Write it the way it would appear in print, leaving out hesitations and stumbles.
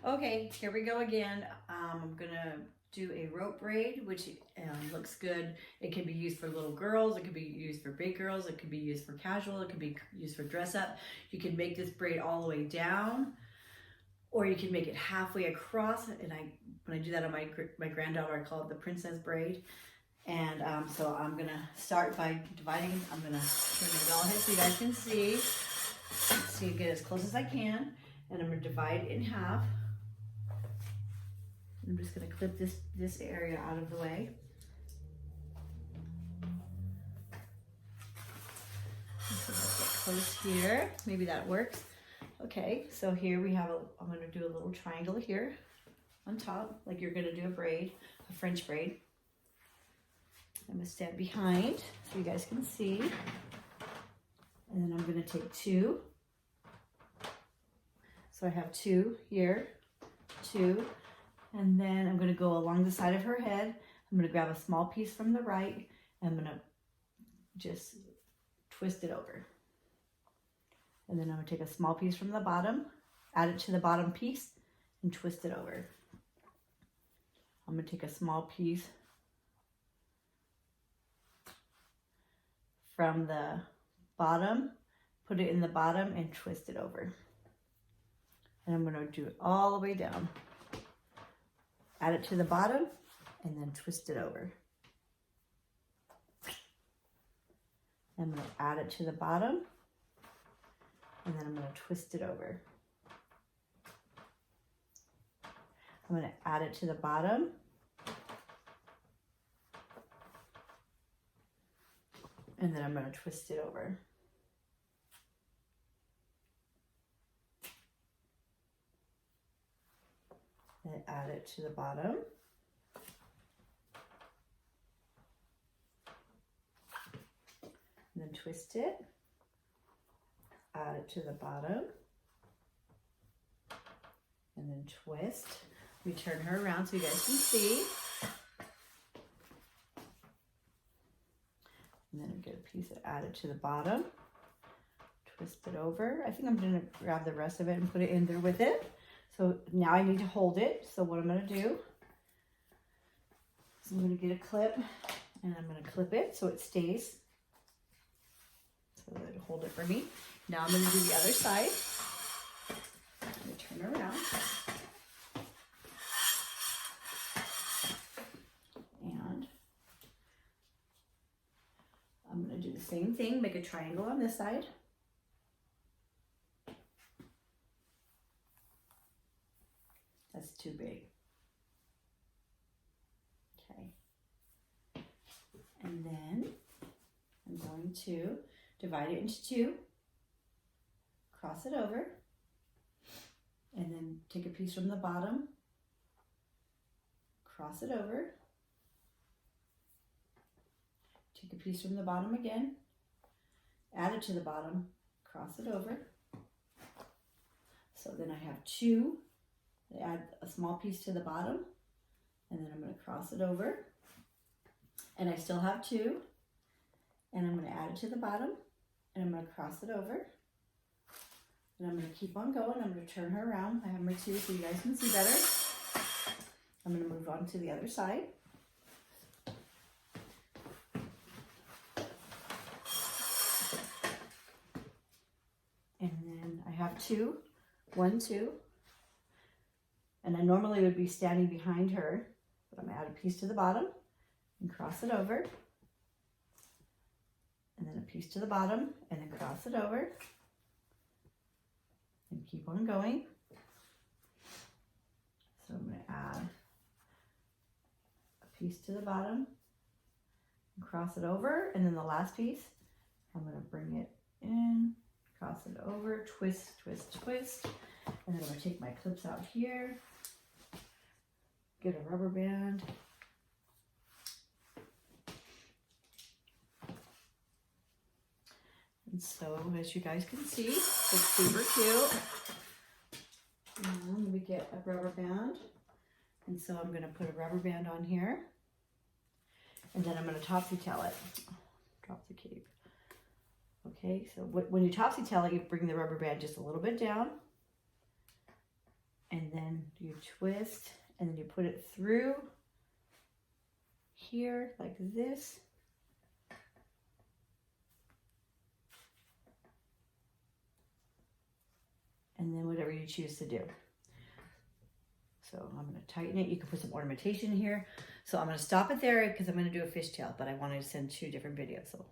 Okay, here we go again. I'm gonna do a rope braid, which looks good. It can be used for little girls, it could be used for big girls, it could be used for casual, it could be used for dress up. You can make this braid all the way down, or you can make it halfway across. And when I do that on my granddaughter, I call it the princess braid. And so I'm gonna start by dividing. I'm gonna turn it all ahead so you guys can see, get as close as I can. And I'm gonna divide it in half. I'm just gonna clip this area out of the way. So let's get close here. Maybe that works. Okay, so here we have I'm gonna do a little triangle here on top, like you're gonna do a braid, a French braid. I'm gonna stand behind so you guys can see. And then I'm gonna take two. So I have two here, two. And then I'm gonna go along the side of her head. I'm gonna grab a small piece from the right, and I'm gonna just twist it over. And then I'm gonna take a small piece from the bottom, add it to the bottom piece, and twist it over. I'm gonna take a small piece from the bottom, put it in the bottom, and twist it over. And I'm gonna do it all the way down. Add it to the bottom, and then twist it over. I'm gonna add it to the bottom, and then I'm gonna twist it over. I'm gonna add it to the bottom, and then I'm gonna twist it over. And add it to the bottom. And then twist it. Add it to the bottom. And then twist. We turn her around so you guys can see. And then get a piece and add it to the bottom. Twist it over. I think I'm gonna grab the rest of it and put it in there with it. So now I need to hold it. So what I'm gonna do is I'm gonna get a clip and I'm gonna clip it so it stays. So it'll hold it for me. Now I'm gonna do the other side. I'm gonna turn around. And I'm gonna do the same thing, make a triangle on this side. That's too big. Okay. And then I'm going to divide it into two, cross it over, and then take a piece from the bottom, cross it over, take a piece from the bottom again, add it to the bottom, cross it over. So then I have two. I add a small piece to the bottom, and then I'm going to cross it over, and I still have two, and I'm going to add it to the bottom, and I'm going to cross it over, and I'm going to keep on going. I'm going to turn her around. I have my two so you guys can see better. I'm going to move on to the other side. And then I have two, one, two. And I normally would be standing behind her, but I'm gonna add a piece to the bottom and cross it over. And then a piece to the bottom and then cross it over. And keep on going. So I'm gonna add a piece to the bottom and cross it over. And then the last piece, I'm gonna bring it in, cross it over, twist, twist, twist. And then I'm gonna take my clips out here. Get a rubber band. And so, as you guys can see, it's super cute. And we get a rubber band. And so I'm gonna put a rubber band on here. And then I'm gonna topsy tail it. Drop the cape. Okay, so when you topsy tail it, you bring the rubber band just a little bit down. And then You twist and then you put it through here like this. And then whatever you choose to do. So I'm going to tighten it. You can put some ornamentation here. So I'm going to stop it there because I'm going to do a fishtail, but I wanted to send 2 different videos. So